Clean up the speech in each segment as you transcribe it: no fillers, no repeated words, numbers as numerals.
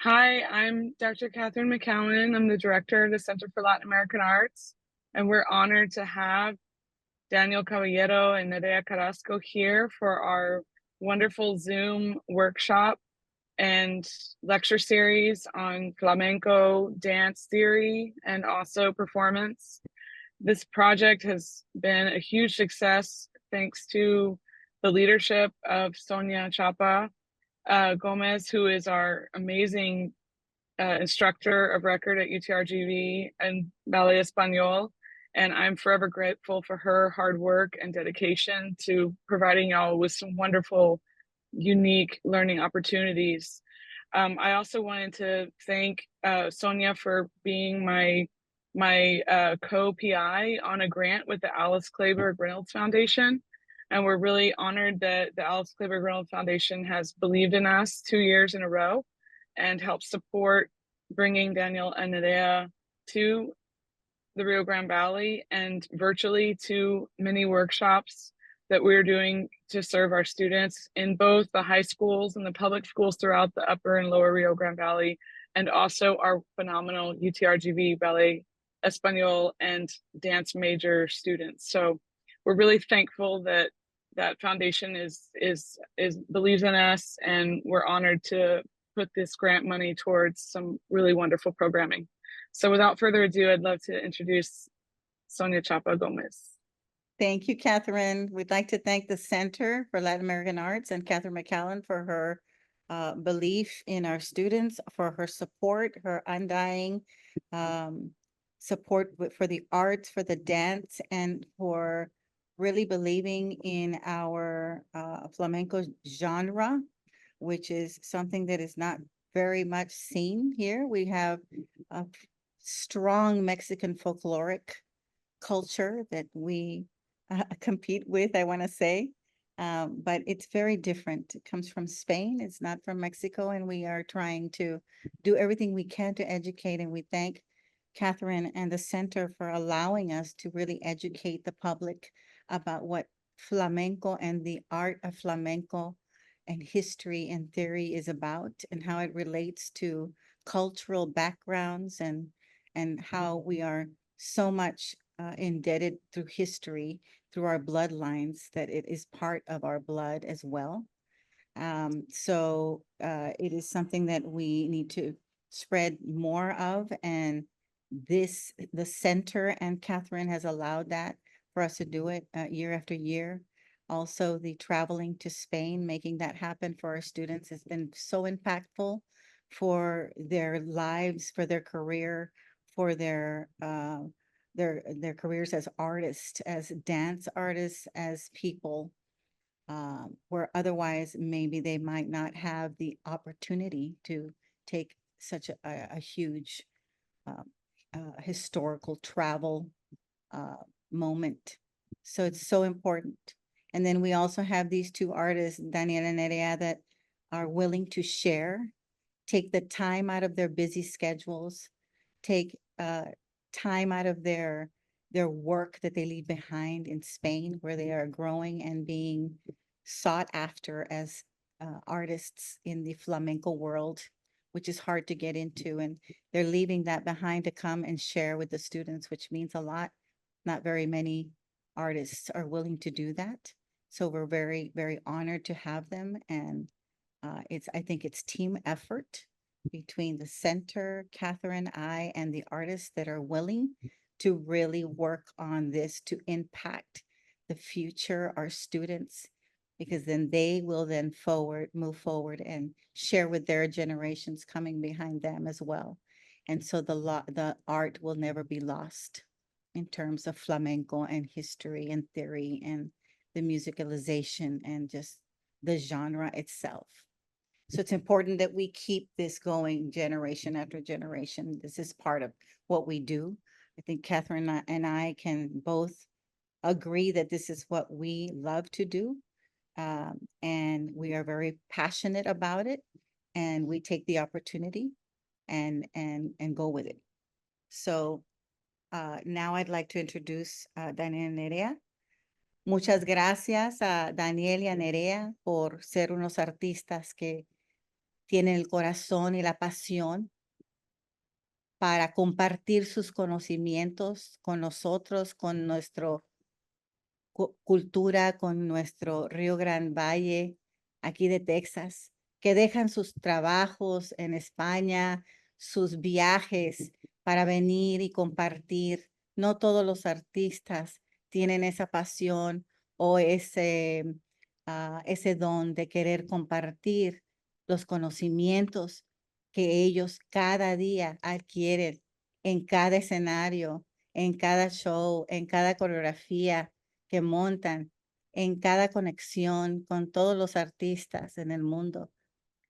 Hi, I'm Dr. Catherine McCowan. I'm the director of the Center for Latin American Arts, and we're honored to have Daniel Caballero and Nerea Carrasco here for our wonderful Zoom workshop and lecture series on flamenco dance theory and also performance. This project has been a huge success thanks to the leadership of Sonia Chapa Gomez, who is our amazing instructor of record at UTRGV and Ballet Espanol. And I'm forever grateful for her hard work and dedication to providing y'all with some wonderful, unique learning opportunities. I also wanted to thank Sonia for being my co-PI on a grant with the Alice Kleber Reynolds Foundation. And we're really honored that the Alice Kleber Reynolds Foundation has believed in us 2 years in a row and helped support bringing Daniel and Nerea to the Rio Grande Valley and virtually to many workshops that we're doing to serve our students in both the high schools and the public schools throughout the upper and lower Rio Grande Valley, and also our phenomenal UTRGV Ballet Espanol and dance major students. So we're really thankful that that foundation is believes in us, and we're honored to put this grant money towards some really wonderful programming. So without further ado, I'd love to introduce Sonia Chapa Gomez. Thank you, Catherine. We'd like to thank the Center for Latin American Arts and Catherine McCowan for her belief in our students, for her support, her undying support for the arts, for the dance, and for really believing in our flamenco genre, which is something that is not very much seen here. We have a strong Mexican folkloric culture that we compete with, I want to say. But it's very different. It comes from Spain. It's not from Mexico. And we are trying to do everything we can to educate. And we thank Catherine and the center for allowing us to really educate the public about what flamenco and the art of flamenco and history and theory is about, and how it relates to cultural backgrounds, and how we are so much indebted through history, through our bloodlines, that it is part of our blood as well. So it is something that we need to spread more of, and the center and Catherine has allowed that for us to do it year after year. Also, the traveling to Spain, making that happen for our students has been so impactful for their lives, for their career, for their careers as artists, as dance artists, as people, where otherwise maybe they might not have the opportunity to take such a huge historical travel moment. So it's so important. And then we also have these two artists, Daniel and Nerea, that are willing to share, take the time out of their busy schedules, take time out of their work that they leave behind in Spain, where they are growing and being sought after as artists in the flamenco world, which is hard to get into. And they're leaving that behind to come and share with the students, which means a lot. Not very many artists are willing to do that. So we're very, very honored to have them. And I think it's team effort between the center, Catherine, I, and the artists that are willing to really work on this to impact the future, our students, because then they will then move forward and share with their generations coming behind them as well. And so the art will never be lost in terms of flamenco and history and theory and the musicalization and just the genre itself. So it's important that we keep this going generation after generation. This is part of what we do. I think Catherine and I can both agree that this is what we love to do. And we are very passionate about it. And we take the opportunity and go with it. So now I'd like to introduce Daniel and Nerea. Muchas gracias a Daniel y a Nerea por ser unos artistas que tienen el corazón y la pasión para compartir sus conocimientos con nosotros, con nuestro cultura, con nuestro Río Grande Valle, aquí de Texas, que dejan sus trabajos en España, sus viajes para venir y compartir. No todos los artistas tienen esa pasión o ese don de querer compartir los conocimientos que ellos cada día adquieren en cada escenario, en cada show, en cada coreografía que montan, en cada conexión con todos los artistas en el mundo,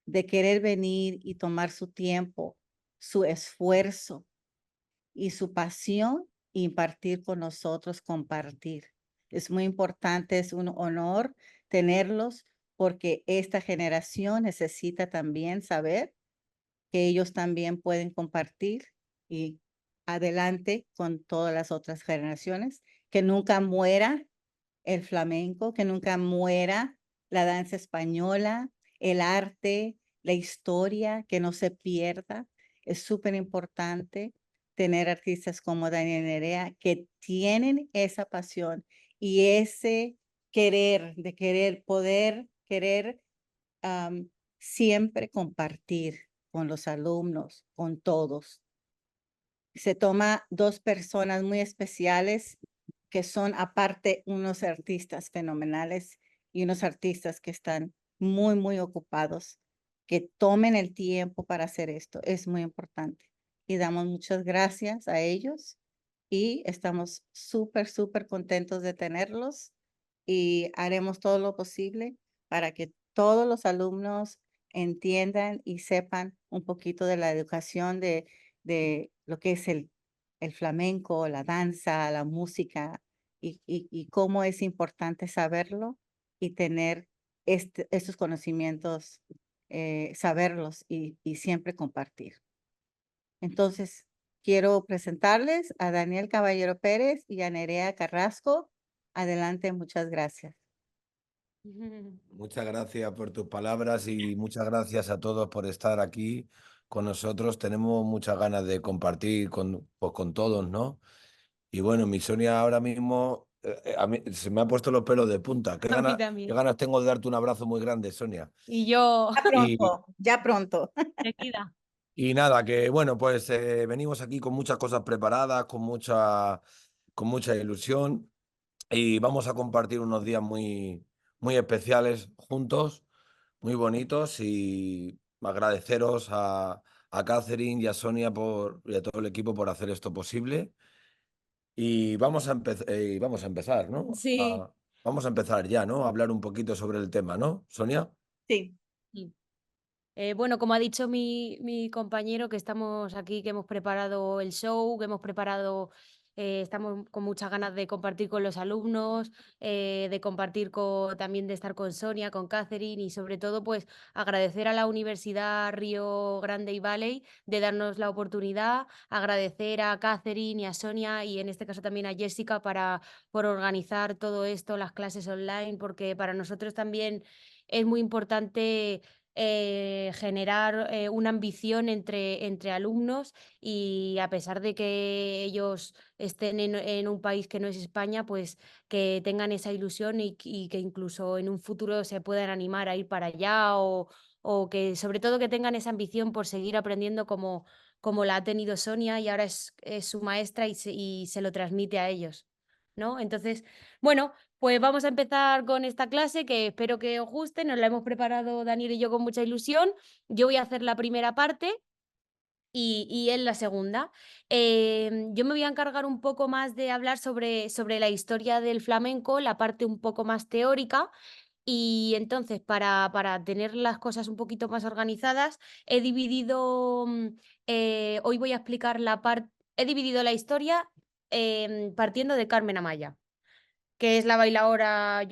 de querer venir y tomar su tiempo, su esfuerzo y su pasión, e impartir con nosotros, compartir. Es muy importante, es un honor tenerlos porque esta generación necesita también saber que ellos también pueden compartir y adelante con todas las otras generaciones, que nunca muera el flamenco, que nunca muera la danza española, el arte, la historia, que no se pierda. Es súper importante tener artistas como Daniel Nerea que tienen esa pasión y ese querer, de querer, poder, querer siempre compartir con los alumnos, con todos. Se toma dos personas muy especiales que son aparte unos artistas fenomenales y unos artistas que están muy ocupados, que tomen el tiempo para hacer esto. Es muy importante. Y damos muchas gracias a ellos y estamos súper contentos de tenerlos y haremos todo lo posible para que todos los alumnos entiendan y sepan un poquito de la educación de lo que es el flamenco, la danza, la música y cómo es importante saberlo y tener estos conocimientos, saberlos y siempre compartir. Entonces, quiero presentarles a Daniel Caballero Pérez y a Nerea Carrasco. Adelante, muchas gracias. Muchas gracias por tus palabras y muchas gracias a todos por estar aquí con nosotros. Tenemos muchas ganas de compartir pues, con todos, ¿no? Y bueno, mi Sonia ahora mismo a mí se me han puesto los pelos de punta. A mí Qué también. ganas tengo de darte un abrazo muy grande, Sonia. Y yo, Y, Ya pronto. Equida. y nada, que bueno, pues venimos aquí con muchas cosas preparadas, con mucha ilusión y vamos a compartir unos días muy especiales juntos, muy bonitos y agradeceros a Catherine y a Sonia y a todo el equipo por hacer esto posible. Y vamos a empezar, ¿no? Sí. Vamos a empezar ya, ¿no? A hablar un poquito sobre el tema, ¿no, Sonia? Sí. Sí. Bueno, como ha dicho mi compañero, que estamos aquí, que hemos preparado el show, que hemos preparado, estamos con muchas ganas de compartir con los alumnos, de compartir también de estar con Sonia, con Catherine y sobre todo pues agradecer a la Universidad Río Grande y Valley de darnos la oportunidad, agradecer a Catherine y a Sonia y en este caso también a Jessica por organizar todo esto, las clases online, porque para nosotros también es muy importante generar una ambición entre alumnos y a pesar de que ellos estén en un país que no es España, pues que tengan esa ilusión y que incluso en un futuro se puedan animar a ir para allá o que sobre todo que tengan esa ambición por seguir aprendiendo como la ha tenido Sonia y ahora es su maestra y se lo transmite a ellos, ¿no? Entonces, bueno, pues vamos a empezar con esta clase que espero que os guste, nos la hemos preparado Daniel y yo con mucha ilusión. Yo voy a hacer la primera parte y él la segunda. Yo me voy a encargar un poco más de hablar sobre la historia del flamenco, la parte un poco más teórica. Y entonces, para tener las cosas un poquito más organizadas, he dividido, hoy voy a explicar he dividido la historia partiendo de Carmen Amaya, que es la bailaora,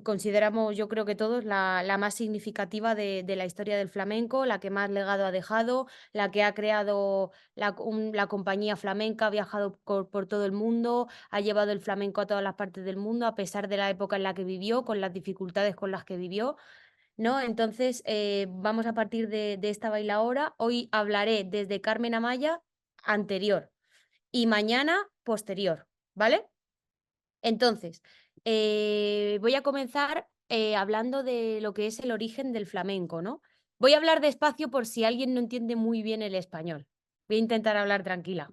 consideramos, yo creo que todos, la más significativa de la historia del flamenco, la que más legado ha dejado, la que ha creado la compañía flamenca, ha viajado por todo el mundo, ha llevado el flamenco a todas las partes del mundo, a pesar de la época en la que vivió, con las dificultades con las que vivió. ¿no? Entonces, vamos a partir de esta bailaora. Hoy hablaré desde Carmen Amaya anterior y mañana posterior, ¿vale? Entonces, voy a comenzar hablando de lo que es el origen del flamenco, ¿no? Voy a hablar despacio por si alguien no entiende muy bien el español. Voy a intentar hablar tranquila.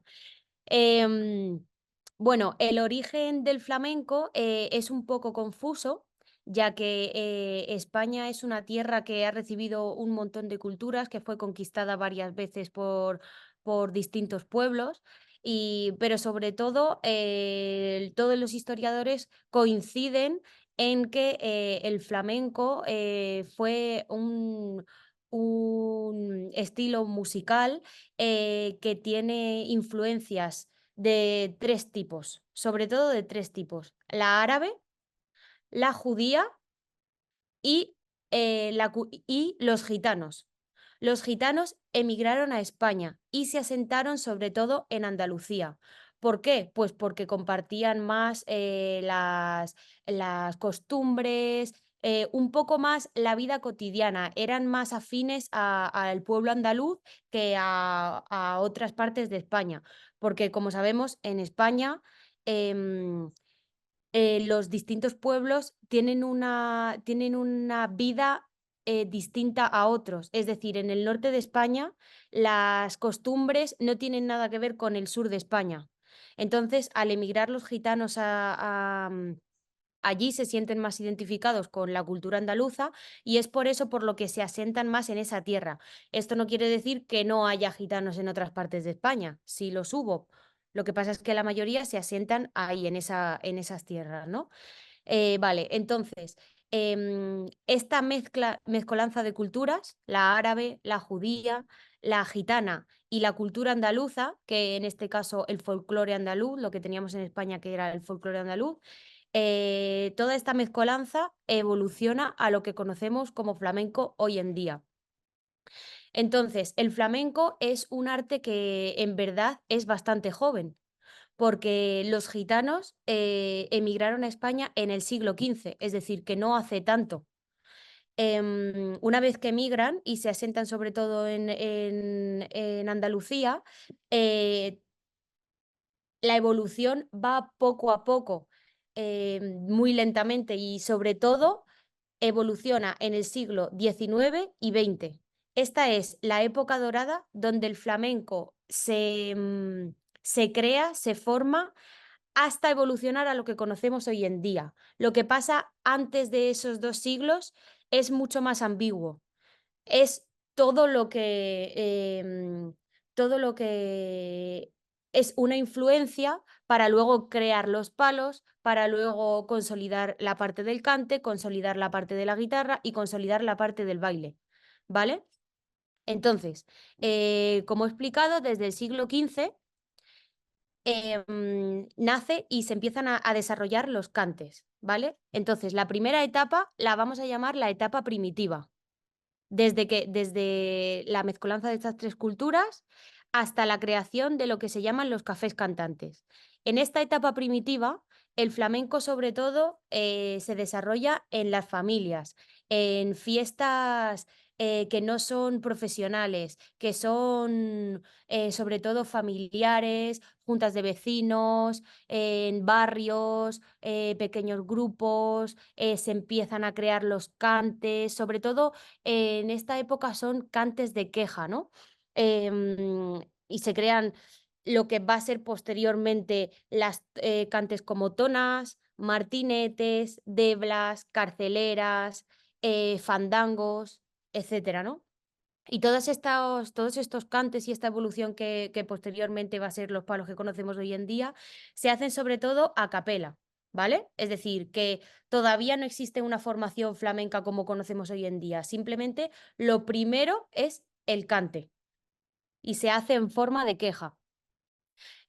Em, bueno, el origen del flamenco es un poco confuso, ya que España es una tierra que ha recibido un montón de culturas, que fue conquistada varias veces por distintos pueblos, pero sobre todo todos los historiadores coinciden en que el flamenco fue un estilo musical que tiene influencias de tres tipos, sobre todo de tres tipos: la árabe, la judía y los gitanos. Los gitanos emigraron a España y se asentaron sobre todo en Andalucía. ¿Por qué? Pues porque compartían más las costumbres, un poco más la vida cotidiana, eran más afines al pueblo andaluz que a otras partes de España, porque como sabemos, en España em, los distintos pueblos tienen una vida distinta a otros. Es decir, en el norte de España las costumbres no tienen nada que ver con el sur de España. Entonces, al emigrar los gitanos allí, se sienten más identificados con la cultura andaluza y es por eso por lo que se asientan más en esa tierra. Esto no quiere decir que no haya gitanos en otras partes de España, sí los hubo. Lo que pasa es que la mayoría se asientan ahí, en esas tierras, ¿no? Vale, entonces, esta mezcolanza de culturas, la árabe, la judía, la gitana y la cultura andaluza, que en este caso el folclore andaluz, lo que teníamos en España que era el folclore andaluz, toda esta mezcolanza evoluciona a lo que conocemos como flamenco hoy en día. Entonces, el flamenco es un arte que en verdad es bastante joven, porque los gitanos emigraron a España en el siglo XV, es decir, que no hace tanto. Una vez que emigran y se asentan sobre todo en Andalucía, eh, la evolución va poco a poco, muy lentamente y sobre todo evoluciona en el siglo XIX y XX. Esta es la época dorada donde el flamenco se crea, se forma hasta evolucionar a lo que conocemos hoy en día. Lo que pasa antes de esos 2 siglos es mucho más ambiguo. Es todo todo lo que es una influencia para luego crear los palos, para luego consolidar la parte del cante, consolidar la parte de la guitarra y consolidar la parte del baile, ¿vale? Entonces, como he explicado, desde el siglo XV nace y se empiezan a desarrollar los cantes, ¿vale? Entonces, la primera etapa la vamos a llamar la etapa primitiva, desde la mezcolanza de estas tres culturas hasta la creación de lo que se llaman los cafés cantantes. En esta etapa primitiva, el flamenco sobre todo se desarrolla en las familias, en fiestas que no son profesionales, que son sobre todo familiares, juntas de vecinos, en barrios, pequeños grupos, se empiezan a crear los cantes, sobre todo en esta época son cantes de queja, ¿no? Y se crean lo que va a ser posteriormente las cantes como tonas, martinetes, deblas, carceleras, fandangos, etcétera, ¿no? Y todos estos cantes y esta evolución que posteriormente va a ser los palos que conocemos hoy en día, se hacen sobre todo a capela, ¿vale? Es decir, que todavía no existe una formación flamenca como conocemos hoy en día. Simplemente lo primero es el cante y se hace en forma de queja.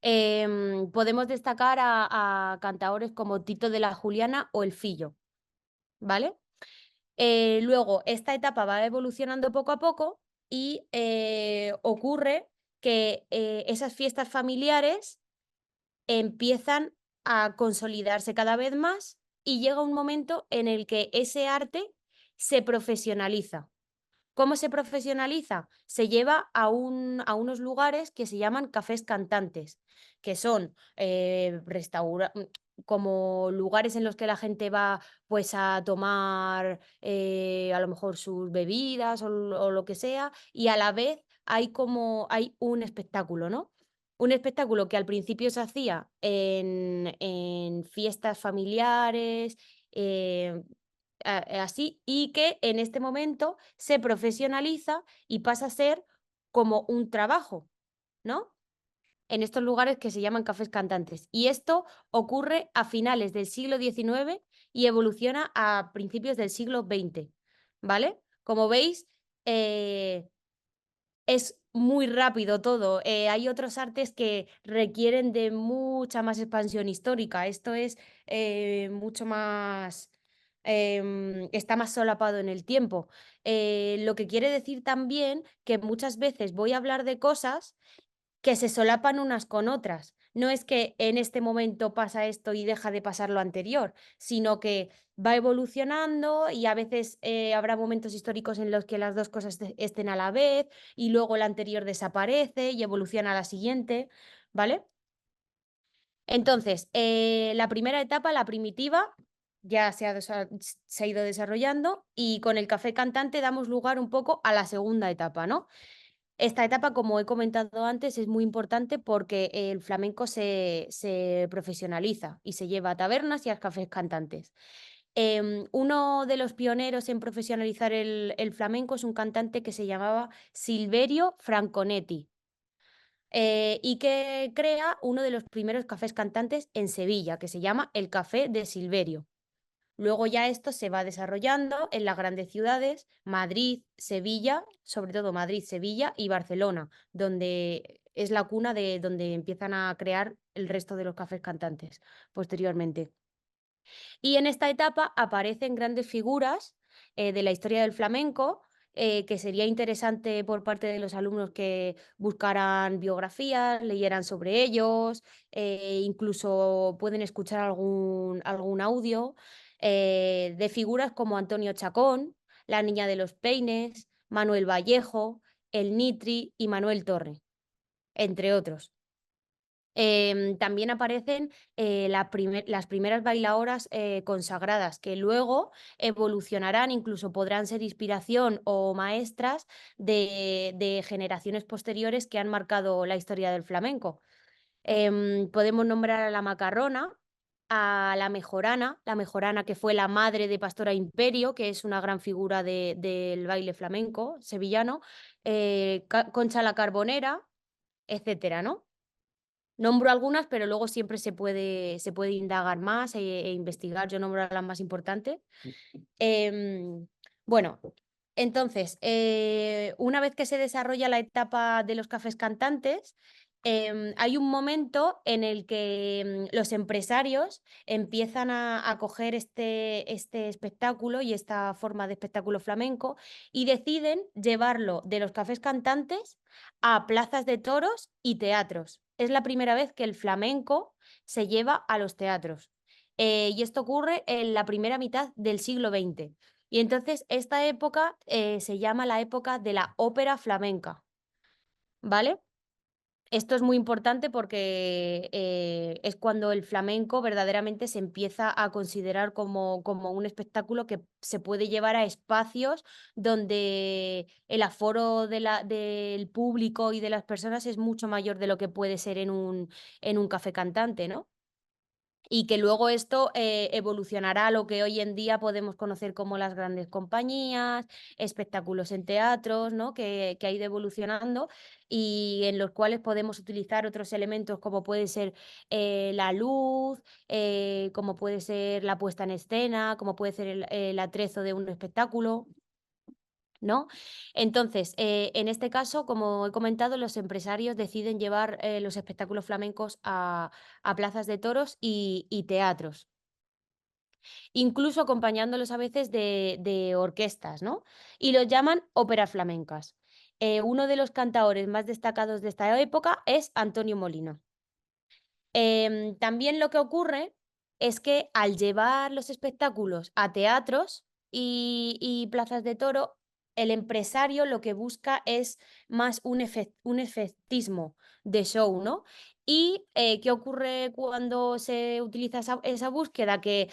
Podemos destacar a cantaores como Tito de la Juliana o El Fillo, ¿vale? Luego, esta etapa va evolucionando poco a poco y ocurre que esas fiestas familiares empiezan a consolidarse cada vez más y llega un momento en el que ese arte se profesionaliza. ¿Cómo se profesionaliza? Se lleva a unos lugares que se llaman cafés cantantes, que son como lugares en los que la gente va pues a tomar a lo mejor sus bebidas o lo que sea, y a la vez hay un espectáculo, ¿no? Un espectáculo que al principio se hacía en fiestas familiares, así, y que en este momento se profesionaliza y pasa a ser como un trabajo, ¿no? En estos lugares que se llaman cafés cantantes. Y esto ocurre a finales del siglo XIX y evoluciona a principios del siglo XX, ¿vale? Como veis, es muy rápido todo. Hay otros artes que requieren de mucha más expansión histórica. Esto es mucho más, está más solapado en el tiempo. Lo que quiere decir también que muchas veces voy a hablar de cosas que se solapan unas con otras. No es que en este momento pasa esto y deja de pasar lo anterior, sino que va evolucionando y a veces habrá momentos históricos en los que las dos cosas estén a la vez y luego la anterior desaparece y evoluciona a la siguiente, ¿vale? Entonces, la primera etapa, la primitiva, ya se ha ido desarrollando, y con el café cantante damos lugar un poco a la segunda etapa, ¿no? Esta etapa, como he comentado antes, es muy importante porque el flamenco se profesionaliza y se lleva a tabernas y a cafés cantantes. Uno de los pioneros en profesionalizar el flamenco es un cantante que se llamaba Silverio Franconetti, y que crea uno de los primeros cafés cantantes en Sevilla, que se llama el Café de Silverio. Luego ya esto se va desarrollando en las grandes ciudades, Madrid, Sevilla, sobre todo Madrid, Sevilla y Barcelona, donde es la cuna de donde empiezan a crear el resto de los cafés cantantes posteriormente. Y en esta etapa aparecen grandes figuras de la historia del flamenco, que sería interesante por parte de los alumnos que buscaran biografías, leyeran sobre ellos, incluso pueden escuchar algún audio de figuras como Antonio Chacón, la Niña de los Peines, Manuel Vallejo, El Nitri y Manuel Torre, entre otros. También aparecen las primeras bailaoras consagradas, que luego evolucionarán, incluso podrán ser inspiración o maestras de generaciones posteriores que han marcado la historia del flamenco. Podemos nombrar a la Macarrona, a la Mejorana que fue la madre de Pastora Imperio, que es una gran figura del baile flamenco sevillano, Concha la Carbonera, etcétera, ¿no? Nombro algunas, pero luego siempre se puede indagar más e investigar. Yo nombro las más importantes. Bueno, entonces, una vez que se desarrolla la etapa de los cafés cantantes, hay un momento en el que los empresarios empiezan a coger este espectáculo y esta forma de espectáculo flamenco y deciden llevarlo de los cafés cantantes a plazas de toros y teatros. Es la primera vez que el flamenco se lleva a los teatros. Y esto ocurre en la primera mitad del siglo XX. Y entonces esta época se llama la época de la ópera flamenca, ¿vale? Esto es muy importante porque es cuando el flamenco verdaderamente se empieza a considerar como un espectáculo que se puede llevar a espacios donde el aforo del público y de las personas es mucho mayor de lo que puede ser en un café cantante, ¿no? Y que luego esto evolucionará a lo que hoy en día podemos conocer como las grandes compañías, espectáculos en teatros, ¿no? que ha ido evolucionando y en los cuales podemos utilizar otros elementos como puede ser la luz, como puede ser la puesta en escena, como puede ser el atrezo de un espectáculo, ¿no? Entonces, en este caso, como he comentado, los empresarios deciden llevar los espectáculos flamencos a plazas de toros y teatros, incluso acompañándolos a veces de orquestas, ¿no? Y los llaman óperas flamencas. Uno de los cantaores más destacados de esta época es Antonio Molina. También lo que ocurre es que al llevar los espectáculos a teatros y plazas de toro, el empresario lo que busca es más un efectismo de show, ¿no? ¿Y qué ocurre cuando se utiliza esa búsqueda? Que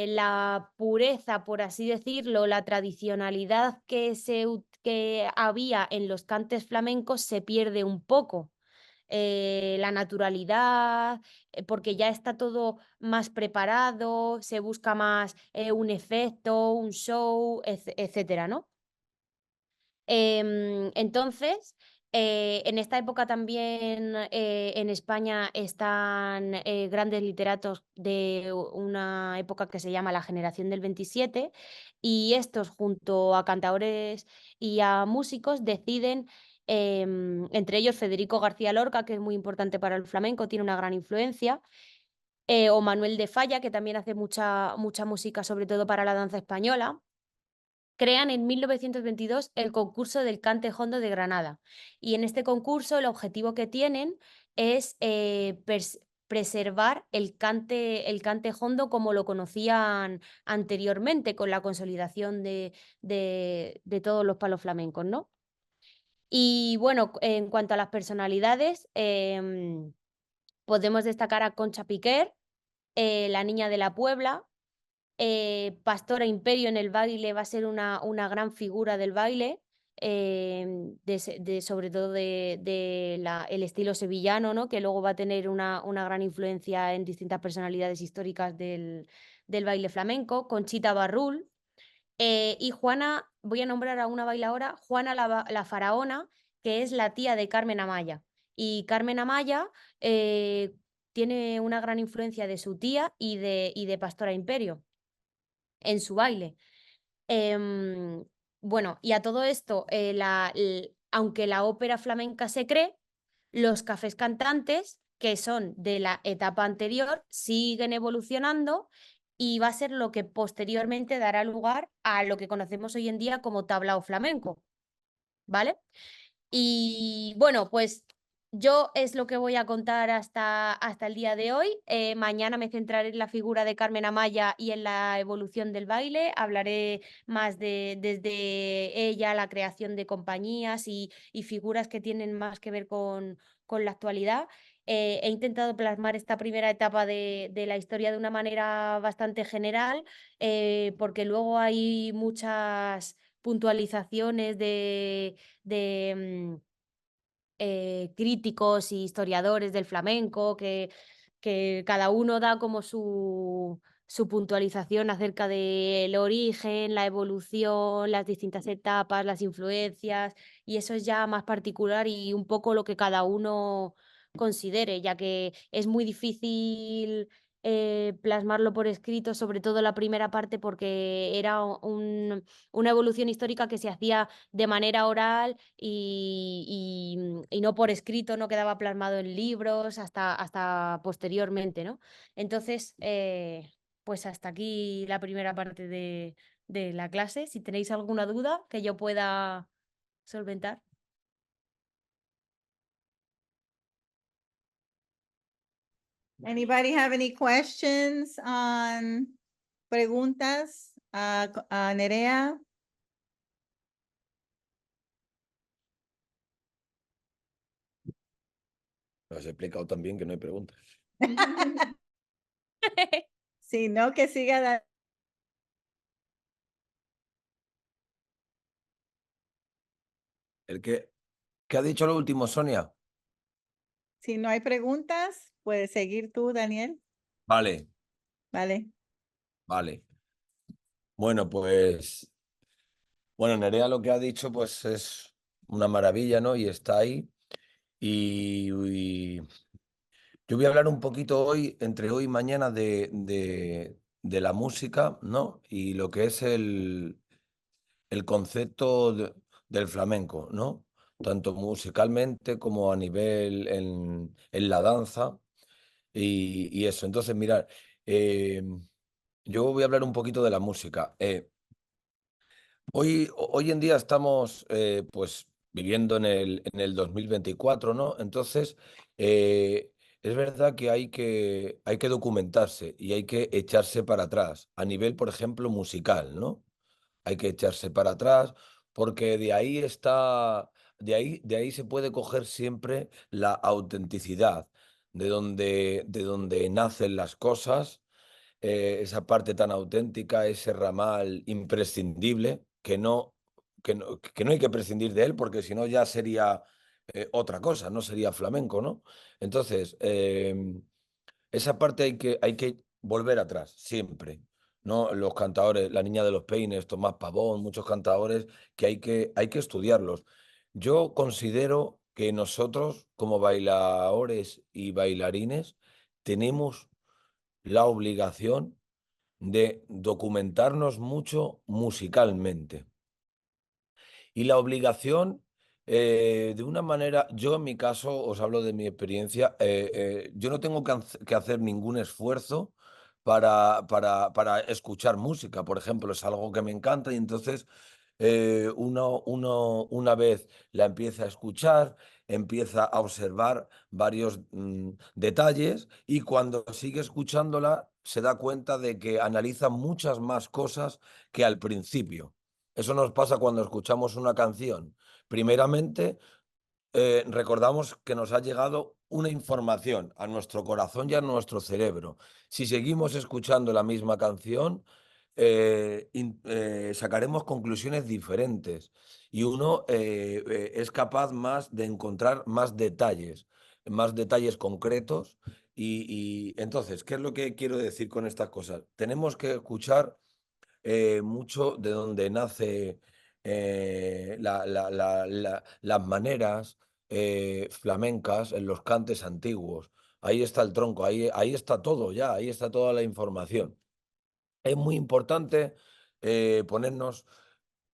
la pureza, por así decirlo, la tradicionalidad que había en los cantes flamencos se pierde un poco. La naturalidad, porque ya está todo más preparado, se busca más un efecto, un show, etcétera, ¿no? Entonces, en esta época también en España están grandes literatos de una época que se llama la generación del 27 y estos junto a cantadores y a músicos deciden, entre ellos Federico García Lorca, que es muy importante para el flamenco, tiene una gran influencia, o Manuel de Falla, que también hace mucha música, sobre todo para la danza española. Crean en 1922 el concurso del Cante Hondo de Granada. Y en este concurso el objetivo que tienen es preservar el cante hondo como lo conocían anteriormente, con la consolidación de todos los palos flamencos, ¿no? Y bueno, en cuanto a las personalidades, podemos destacar a Concha Piquer, la niña de la Puebla. Pastora Imperio en el baile va a ser una gran figura del baile, sobre todo el estilo sevillano, ¿no? Que luego va a tener una gran influencia en distintas personalidades históricas del baile flamenco. Conchita Barrul. Y Juana, voy a nombrar a una bailadora, Juana la Faraona, que es la tía de Carmen Amaya. Y Carmen Amaya tiene una gran influencia de su tía y de Pastora Imperio en su baile. Bueno, y a todo esto, aunque la ópera flamenca se cree, los cafés cantantes, que son de la etapa anterior, siguen evolucionando y va a ser lo que posteriormente dará lugar a lo que conocemos hoy en día como tablao flamenco, ¿vale? Y bueno, pues yo es lo que voy a contar hasta el día de hoy. Mañana me centraré en la figura de Carmen Amaya y en la evolución del baile. Hablaré más desde ella, la creación de compañías y figuras que tienen más que ver con la actualidad. He intentado plasmar esta primera etapa de la historia de una manera bastante general, porque luego hay muchas puntualizaciones de críticos y historiadores del flamenco, que cada uno da como su puntualización acerca del origen, la evolución, las distintas etapas, las influencias, y eso es ya más particular y un poco lo que cada uno considere, ya que es muy difícil plasmarlo por escrito, sobre todo la primera parte, porque era una evolución histórica que se hacía de manera oral y no por escrito, no quedaba plasmado en libros hasta posteriormente, ¿no? Entonces, pues hasta aquí la primera parte de la clase. Si tenéis alguna duda que yo pueda solventar. Anybody have any questions on preguntas a Nerea? Lo has explicado también que no hay preguntas. Si no, que siga ¿Qué ha dicho lo último, Sonia? Si no hay preguntas, puedes seguir tú, Daniel. Vale, Vale. vale. Bueno, pues, bueno, Nerea lo que ha dicho pues es una maravilla, ¿no? Y está ahí. Y yo voy a hablar un poquito hoy, entre hoy y mañana, de la música, ¿no? Y lo que es el concepto del flamenco, ¿no? Tanto musicalmente como a nivel en la danza y eso. Entonces, mirad, eh, yo voy a hablar un poquito de la música. Hoy en día estamos pues viviendo en el 2024, ¿no? Entonces, eh, es verdad que hay que documentarse y hay que echarse para atrás, a nivel, por ejemplo, musical, ¿no? Hay que echarse para atrás porque de ahí se puede coger siempre la autenticidad, de donde nacen las cosas, esa parte tan auténtica, ese ramal imprescindible que no hay que prescindir de él porque si no ya sería otra cosa, no sería flamenco, ¿no? Entonces, esa parte hay que volver atrás, siempre. ¿No? Los cantadores, La Niña de los Peines, Tomás Pavón, muchos cantadores que hay que estudiarlos. Yo considero que nosotros, como bailadores y bailarines, tenemos la obligación de documentarnos mucho musicalmente. Y la obligación, de una manera, yo en mi caso, os hablo de mi experiencia, yo no tengo que hacer ningún esfuerzo para escuchar música, por ejemplo, es algo que me encanta y entonces uno una vez la empieza a escuchar, empieza a observar varios detalles y cuando sigue escuchándola se da cuenta de que analiza muchas más cosas que al principio. Eso nos pasa cuando escuchamos una canción. Primeramente, recordamos que nos ha llegado una información a nuestro corazón y a nuestro cerebro. Si seguimos escuchando la misma canción, sacaremos conclusiones diferentes y uno es capaz más de encontrar más detalles concretos. Y entonces, ¿qué es lo que quiero decir con estas cosas? Tenemos que escuchar mucho de donde nace las maneras flamencas en los cantes antiguos. Ahí está el tronco, ahí está todo ya, ahí está toda la información. Es muy importante ponernos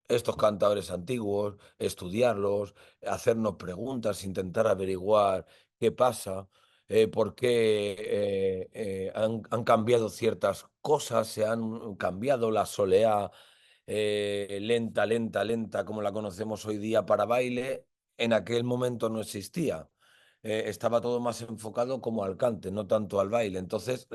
estos cantadores antiguos, estudiarlos, hacernos preguntas, intentar averiguar qué pasa, por qué han cambiado ciertas cosas, se han cambiado la soleá lenta, lenta, lenta, como la conocemos hoy día para baile, en aquel momento no existía. Estaba todo más enfocado como al cante, no tanto al baile. Entonces,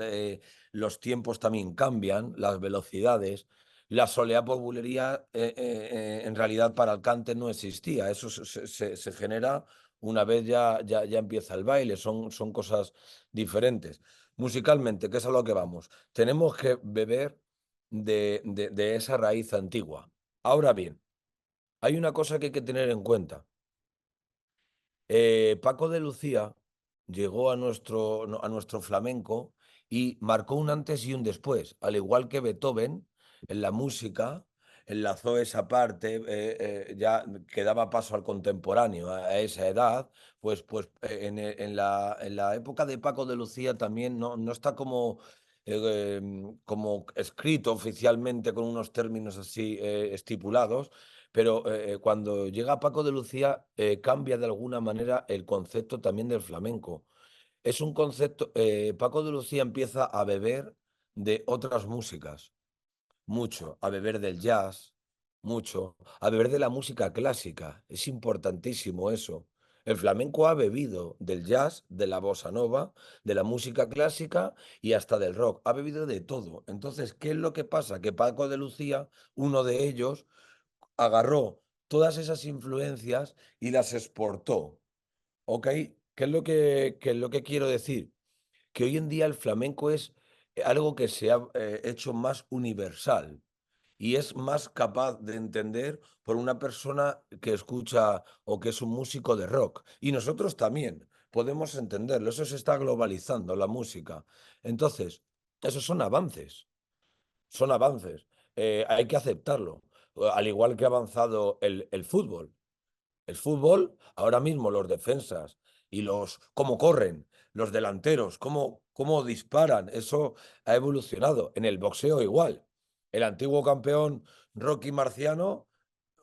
los tiempos también cambian, las velocidades. La soleá por bulería, en realidad para el cante no existía. Eso se genera una vez ya empieza el baile. Son cosas diferentes. Musicalmente, ¿qué es a lo que vamos? Tenemos que beber de esa raíz antigua. Ahora bien, hay una cosa que hay que tener en cuenta. Paco de Lucía llegó a nuestro flamenco y marcó un antes y un después, al igual que Beethoven en la música, enlazó esa parte, ya que daba paso al contemporáneo a esa edad, en la época de Paco de Lucía también no está como escrito oficialmente con unos términos así estipulados, pero cuando llega Paco de Lucía cambia de alguna manera el concepto también del flamenco. Es un concepto, Paco de Lucía empieza a beber de otras músicas, mucho, a beber del jazz, mucho, a beber de la música clásica. Es importantísimo eso. El flamenco ha bebido del jazz, de la bossa nova, de la música clásica y hasta del rock. Ha bebido de todo. Entonces, ¿qué es lo que pasa? Que Paco de Lucía, uno de ellos, agarró todas esas influencias y las exportó. ¿Ok? Qué es lo que quiero decir? Que hoy en día el flamenco es algo que se ha hecho más universal y es más capaz de entender por una persona que escucha o que es un músico de rock. Y nosotros también podemos entenderlo. Eso se está globalizando, la música. Entonces, esos son avances. Son avances. Hay que aceptarlo. Al igual que ha avanzado el fútbol. El fútbol, ahora mismo los defensas y cómo corren, los delanteros, cómo disparan, eso ha evolucionado. En el boxeo igual. El antiguo campeón Rocky Marciano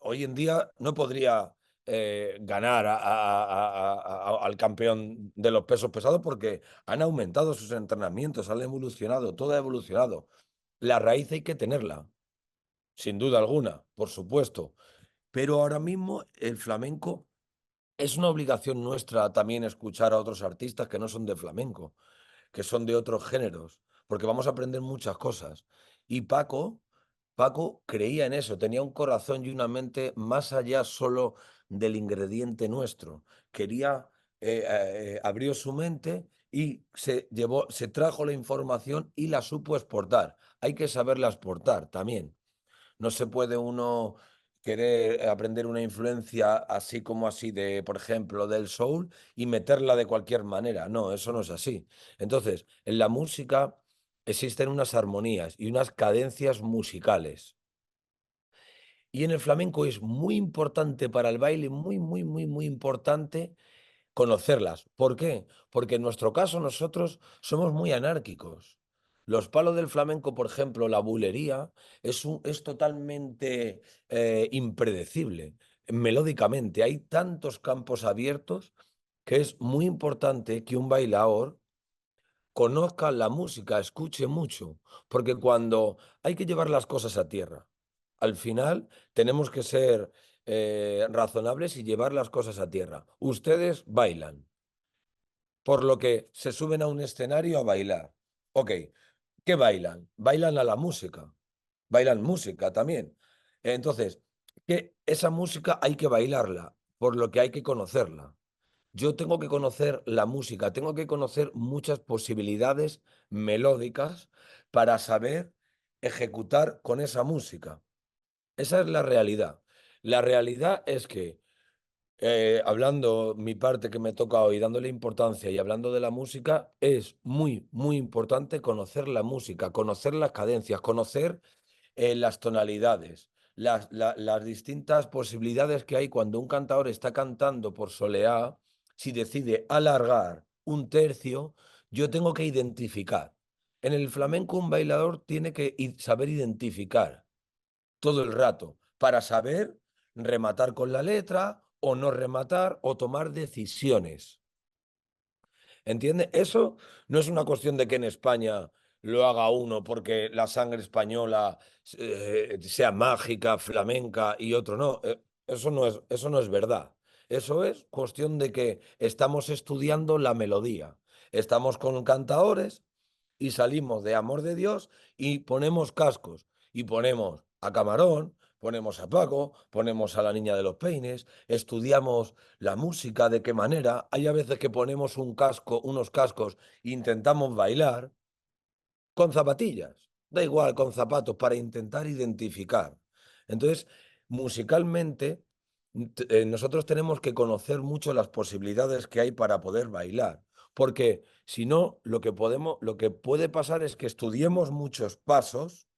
hoy en día no podría ganar al campeón de los pesos pesados porque han aumentado sus entrenamientos, han evolucionado, todo ha evolucionado. La raíz hay que tenerla, sin duda alguna, por supuesto. Pero ahora mismo el flamenco es una obligación nuestra también escuchar a otros artistas que no son de flamenco, que son de otros géneros, porque vamos a aprender muchas cosas. Y Paco creía en eso, tenía un corazón y una mente más allá solo del ingrediente nuestro. Quería, abrió su mente y se trajo la información y la supo exportar. Hay que saberla exportar también. No se puede uno querer aprender una influencia así como así de, por ejemplo, del soul y meterla de cualquier manera. No, eso no es así. Entonces, en la música existen unas armonías y unas cadencias musicales. Y en el flamenco es muy importante para el baile, muy importante conocerlas. ¿Por qué? Porque en nuestro caso nosotros somos muy anárquicos. Los palos del flamenco, por ejemplo, la bulería, es totalmente impredecible. Melódicamente, hay tantos campos abiertos que es muy importante que un bailador conozca la música, escuche mucho, porque cuando hay que llevar las cosas a tierra, al final tenemos que ser razonables y llevar las cosas a tierra. Ustedes bailan, por lo que se suben a un escenario a bailar. Ok, ¿qué bailan? Bailan a la música, bailan música también. Entonces, esa música hay que bailarla, por lo que hay que conocerla. Yo tengo que conocer la música, tengo que conocer muchas posibilidades melódicas para saber ejecutar con esa música. Esa es la realidad. La realidad es que, hablando mi parte que me toca hoy, dándole importancia y hablando de la música, es muy importante conocer la música, conocer las cadencias, conocer las tonalidades, las distintas posibilidades que hay cuando un cantador está cantando por soleá, si decide alargar un tercio, yo tengo que identificar. En el flamenco un bailador tiene que saber identificar todo el rato para saber rematar con la letra o no rematar o tomar decisiones. ¿Entiende? Eso no es una cuestión de que en España lo haga uno porque la sangre española sea mágica, flamenca y otro no. Eso no es verdad. Eso es cuestión de que estamos estudiando la melodía. Estamos con cantadores y salimos de Amor de Dios y ponemos cascos y ponemos a Camarón, ponemos a Paco, ponemos a la Niña de los Peines, estudiamos la música, de qué manera. Hay a veces que ponemos un casco, unos cascos e intentamos bailar con zapatillas, da igual, con zapatos, para intentar identificar. Entonces, musicalmente, nosotros tenemos que conocer mucho las posibilidades que hay para poder bailar, porque si no, lo que puede pasar es que estudiemos muchos pasos,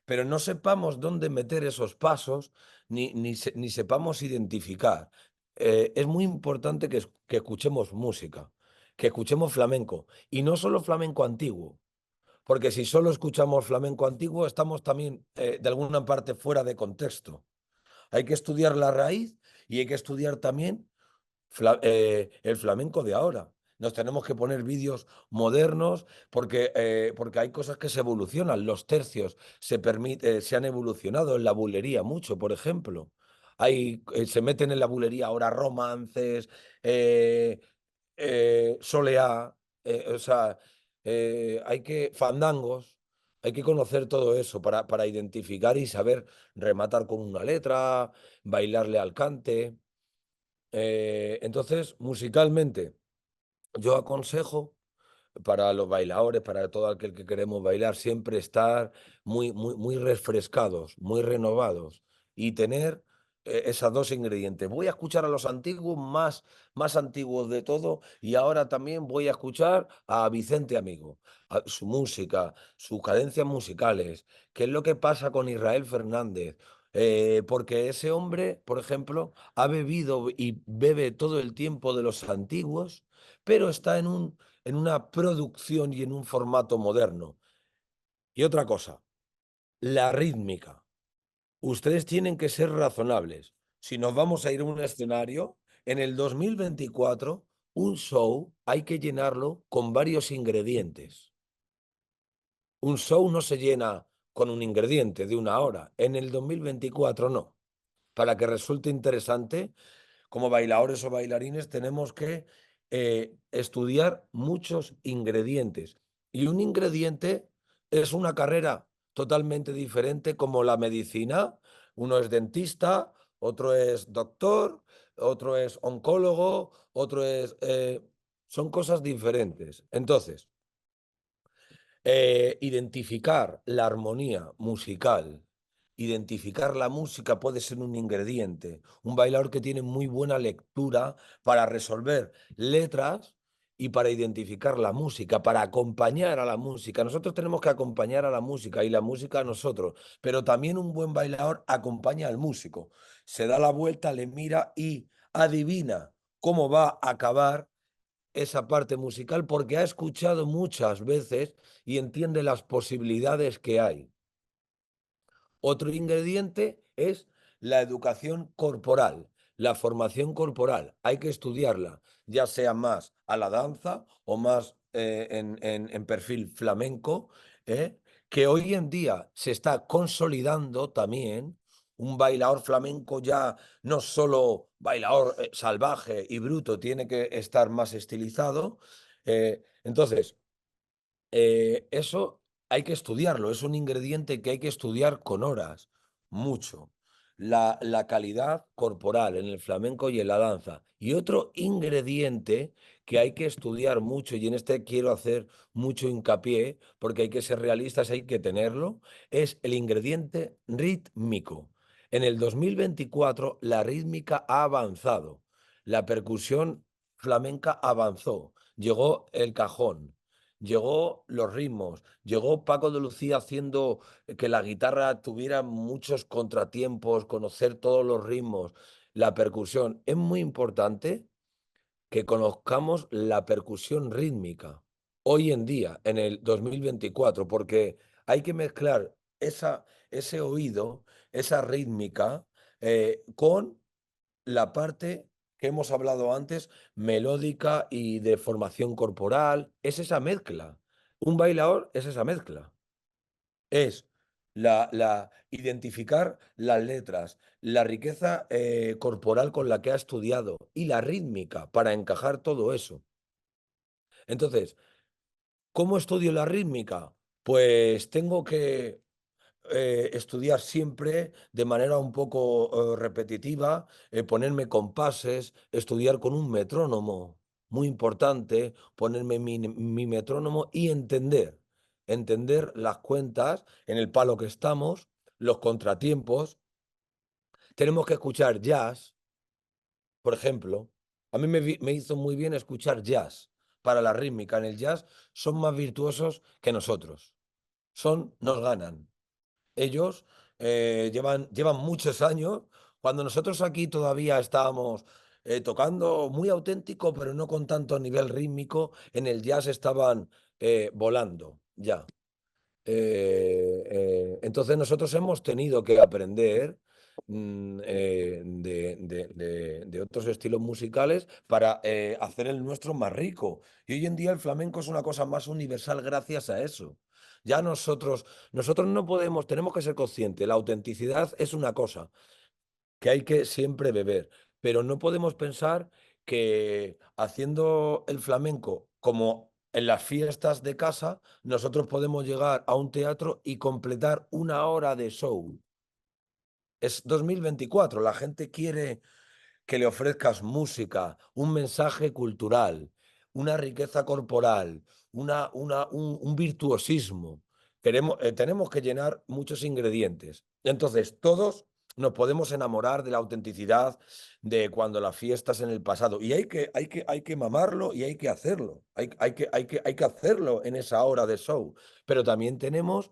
pero no sepamos dónde meter esos pasos, ni sepamos identificar. Es muy importante que escuchemos música, que escuchemos flamenco, y no solo flamenco antiguo, porque si solo escuchamos flamenco antiguo, estamos también de alguna parte fuera de contexto. Hay que estudiar la raíz y hay que estudiar también el flamenco de ahora. Nos tenemos que poner vídeos modernos porque hay cosas que se evolucionan. Los tercios se han evolucionado en la bulería mucho, por ejemplo. Se meten en la bulería ahora romances, eh, soleá, o sea, fandangos, hay que conocer todo eso para identificar y saber rematar con una letra, bailarle al cante. Entonces, musicalmente, yo aconsejo para los bailadores, para todo aquel que queremos bailar, siempre estar muy refrescados, muy renovados y tener esas dos ingredientes. Voy a escuchar a los antiguos, más antiguos de todo, y ahora también voy a escuchar a Vicente Amigo, su música, sus cadencias musicales, qué es lo que pasa con Israel Fernández. Porque ese hombre, por ejemplo, ha bebido y bebe todo el tiempo de los antiguos, pero está en una producción y en un formato moderno. Y otra cosa, la rítmica. Ustedes tienen que ser razonables. Si nos vamos a ir a un escenario, en el 2024, un show hay que llenarlo con varios ingredientes. Un show no se llena con un ingrediente de una hora. En el 2024 no. Para que resulte interesante, como bailadores o bailarines tenemos que estudiar muchos ingredientes. Y un ingrediente es una carrera totalmente diferente como la medicina. Uno es dentista, otro es doctor, otro es oncólogo, otro es... son cosas diferentes. Entonces, identificar la armonía musical, identificar la música puede ser un ingrediente. Un bailador que tiene muy buena lectura para resolver letras y para identificar la música, para acompañar a la música. Nosotros tenemos que acompañar a la música y la música a nosotros, pero también un buen bailador acompaña al músico. Se da la vuelta, le mira y adivina cómo va a acabar esa parte musical porque ha escuchado muchas veces y entiende las posibilidades que hay. Otro ingrediente es la educación corporal, la formación corporal. Hay que estudiarla, ya sea más a la danza o más en perfil flamenco, que hoy en día se está consolidando también. Un bailador flamenco ya no solo bailador salvaje y bruto, tiene que estar más estilizado. Entonces, eso hay que estudiarlo, es un ingrediente que hay que estudiar con horas, mucho. La calidad corporal en el flamenco y en la danza. Y otro ingrediente que hay que estudiar mucho, y en este quiero hacer mucho hincapié, porque hay que ser realistas, hay que tenerlo, es el ingrediente rítmico. En el 2024 la rítmica ha avanzado, la percusión flamenca avanzó, llegó el cajón. Llegó los ritmos, llegó Paco de Lucía haciendo que la guitarra tuviera muchos contratiempos, conocer todos los ritmos, la percusión. Es muy importante que conozcamos la percusión rítmica hoy en día, en el 2024, porque hay que mezclar ese oído, esa rítmica, con la parte que hemos hablado antes, melódica y de formación corporal, es esa mezcla. Un bailador es esa mezcla. Es identificar las letras, la riqueza corporal con la que ha estudiado y la rítmica para encajar todo eso. Entonces, ¿cómo estudio la rítmica? Pues tengo que estudiar siempre de manera un poco repetitiva, ponerme compases, estudiar con un metrónomo, muy importante, ponerme mi metrónomo y entender las cuentas en el palo que estamos, los contratiempos. Tenemos que escuchar jazz, por ejemplo. A mí me hizo muy bien escuchar jazz para la rítmica. En el jazz son más virtuosos que nosotros. Nos ganan. Ellos llevan muchos años, cuando nosotros aquí todavía estábamos tocando muy auténtico, pero no con tanto nivel rítmico, en el jazz estaban volando ya. Entonces nosotros hemos tenido que aprender de otros estilos musicales para hacer el nuestro más rico. Y hoy en día el flamenco es una cosa más universal gracias a eso. Ya nosotros no podemos, tenemos que ser conscientes, la autenticidad es una cosa que hay que siempre beber, pero no podemos pensar que haciendo el flamenco como en las fiestas de casa, nosotros podemos llegar a un teatro y completar una hora de show. Es 2024, la gente quiere que le ofrezcas música, un mensaje cultural, una riqueza corporal, un virtuosismo. Tenemos que llenar muchos ingredientes. Entonces, todos nos podemos enamorar de la autenticidad de cuando las fiestas en el pasado. Y hay que mamarlo y hay que hacerlo. Hay que hacerlo en esa hora de show. Pero también tenemos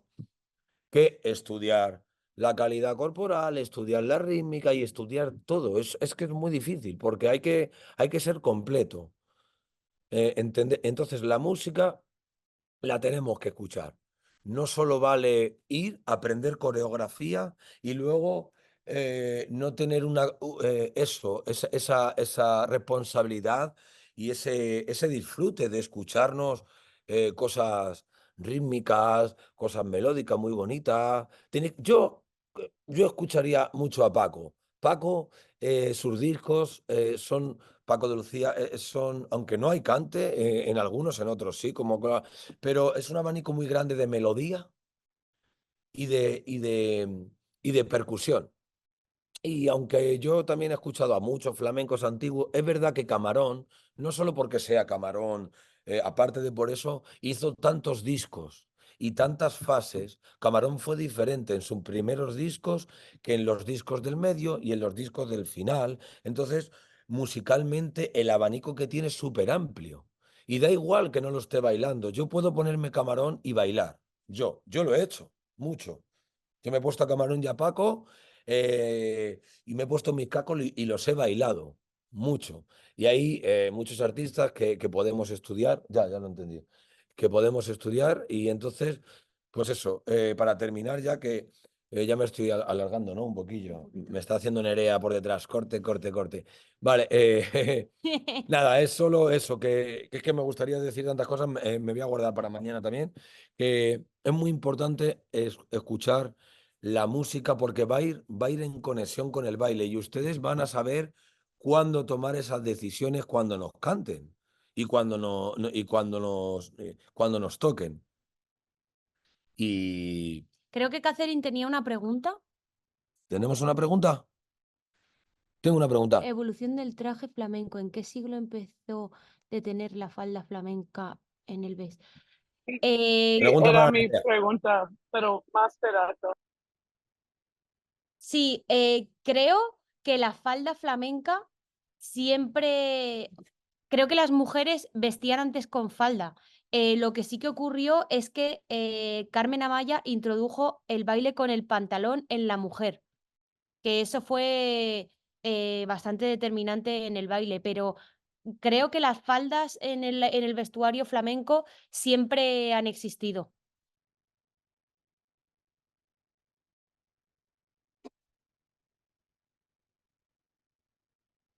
que estudiar la calidad corporal, estudiar la rítmica y estudiar todo. Es que es muy difícil porque hay que ser completo. Entonces, la música la tenemos que escuchar. No solo vale ir, aprender coreografía y luego no tener esa responsabilidad y ese disfrute de escucharnos cosas rítmicas, cosas melódicas muy bonitas. Yo escucharía mucho a Paco. Paco sus discos son, Paco de Lucía, son, aunque no hay cante, en algunos, en otros sí, pero es un abanico muy grande de melodía y de percusión. Y aunque yo también he escuchado a muchos flamencos antiguos, es verdad que Camarón, no solo porque sea Camarón, aparte de por eso, hizo tantos discos y tantas fases. Camarón fue diferente en sus primeros discos que en los discos del medio y en los discos del final. Entonces, musicalmente, el abanico que tiene es súper amplio. Y da igual que no lo esté bailando. Yo puedo ponerme Camarón y bailar. Yo lo he hecho, mucho. Yo me he puesto a Camarón y a Paco y me he puesto mis cacos y los he bailado mucho. Y hay muchos artistas que podemos estudiar, ya lo entendí, que podemos estudiar y entonces, pues eso, para terminar ya que ya me estoy alargando, ¿no? Un poquillo. Me está haciendo Nerea por detrás, corte, corte, corte. Vale, nada, es solo eso, que es que me gustaría decir tantas cosas, me voy a guardar para mañana también, que es muy importante escuchar la música porque va a ir en conexión con el baile y ustedes van a saber cuándo tomar esas decisiones cuando nos canten y cuando, y cuando nos toquen. Y Creo que Catherine tenía una pregunta. ¿tenemos una pregunta? Tengo una pregunta. Evolución del traje flamenco. ¿En qué siglo empezó de tener la falda flamenca en el vestido? Pregunta Era para mi Nerea. pregunta, pero más pedazo. Sí, creo que la falda flamenca siempre, creo que las mujeres vestían antes con falda. Lo que sí que ocurrió es que Carmen Amaya introdujo el baile con el pantalón en la mujer, que eso fue bastante determinante en el baile, pero creo que las faldas en el vestuario flamenco siempre han existido.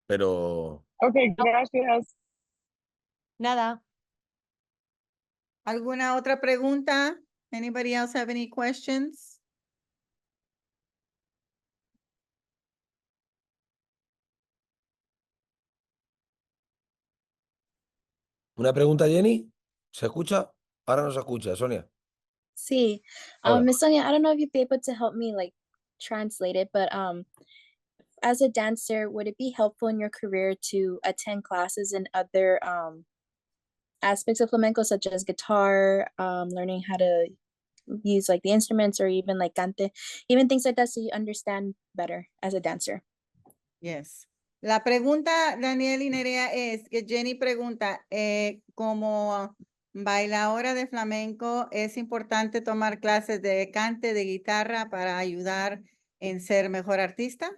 Pero Ok, gracias. Nada. ¿Alguna otra pregunta? Anybody else have any questions? una pregunta, Jenny. ¿Se escucha? Ahora no se escucha, Sonia. See, Ahora. Miss Sonia, I don't know if you'd be able to help me like translate it, but as a dancer, would it be helpful in your career to attend classes in other aspects of flamenco, such as guitar, learning how to use like the instruments or even like cante, even things like that, so you understand better as a dancer? Yes. La pregunta, Daniel y Nerea, es que Jenny pregunta, como bailadora de flamenco, ¿es importante tomar clases de cante, de guitarra para ayudar en ser mejor artista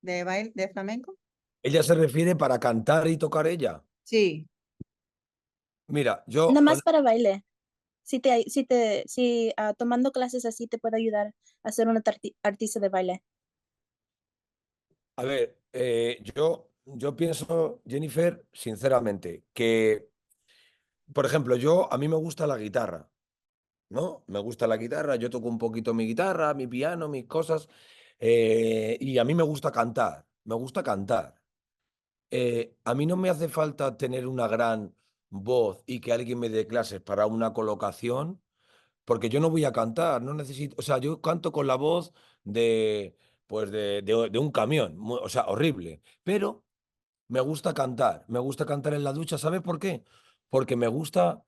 de baile, de flamenco? ¿Ella se refiere para cantar y tocar ella? Sí. Mira, Nada más para baile. Si tomando clases así te puede ayudar a ser una artista de baile. a ver, yo pienso, Jennifer, sinceramente, que, por ejemplo, a mí me gusta la guitarra, ¿no? Me gusta la guitarra, yo toco un poquito mi guitarra, mi piano, mis cosas, y a mí me gusta cantar, me gusta cantar. A mí no me hace falta tener una gran voz y que alguien me dé clases para una colocación, porque yo no voy a cantar, no necesito, o sea, yo canto con la voz de, pues de un camión, o sea, horrible, pero me gusta cantar en la ducha, ¿sabes por qué? Porque me gusta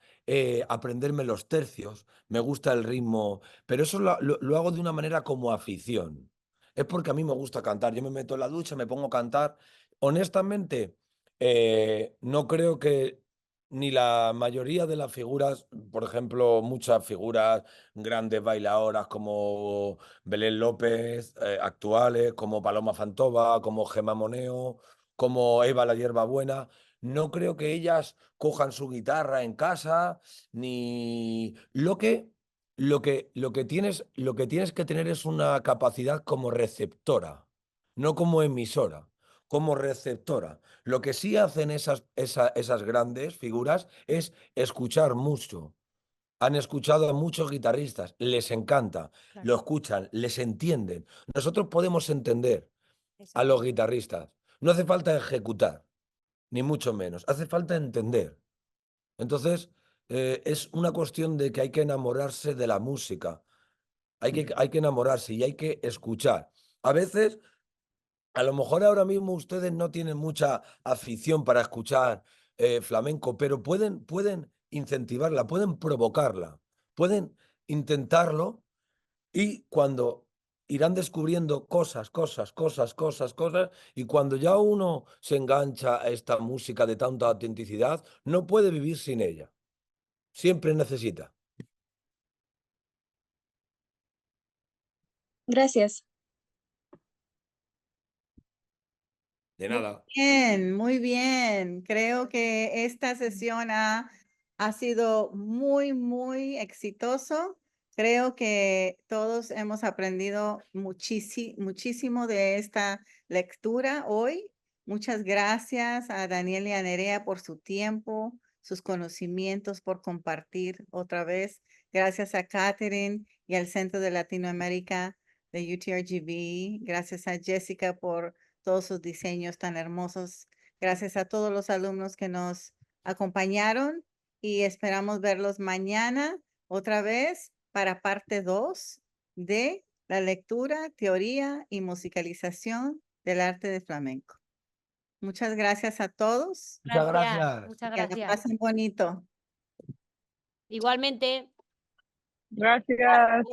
aprenderme los tercios, me gusta el ritmo, pero eso lo hago de una manera como afición. Es porque a mí me gusta cantar, yo me meto en la ducha, me pongo a cantar. Honestamente, no creo que ni la mayoría de las figuras, por ejemplo, muchas figuras grandes bailadoras como Belén López, actuales, como Paloma Fantova, como Gemma Moneo, como Eva la Hierbabuena, no creo que ellas cojan su guitarra en casa, ni lo que tienes que tener es una capacidad como receptora, no como emisora, como receptora. Lo que sí hacen esas grandes figuras es escuchar mucho. Han escuchado a muchos guitarristas, les encanta, Claro. lo escuchan, les entienden. Nosotros podemos entender, a los guitarristas. No hace falta ejecutar, ni mucho menos. Hace falta entender. Entonces, es una cuestión de que hay que enamorarse de la música. Hay que enamorarse y hay que escuchar. A veces, a lo mejor ahora mismo ustedes no tienen mucha afición para escuchar flamenco, pero pueden incentivarla, pueden provocarla, pueden intentarlo y cuando irán descubriendo cosas, y cuando ya uno se engancha a esta música de tanta autenticidad, no puede vivir sin ella. Siempre necesita. Gracias. De nada. Bien, muy bien. Creo que esta sesión ha sido muy, muy exitoso. Creo que todos hemos aprendido muchísimo de esta lectura hoy. Muchas gracias a Daniel y a Nerea por su tiempo, sus conocimientos, por compartir otra vez. Gracias a Catherine y al Centro de Latinoamérica de UTRGV. Gracias a Jessica por todos sus diseños tan hermosos. Gracias a todos los alumnos que nos acompañaron y esperamos verlos mañana otra vez para parte 2 de la lectura, teoría y musicalización del arte de flamenco. Muchas gracias a todos. Muchas gracias. Muchas Que la gracias. pasen bonito. Igualmente. Gracias.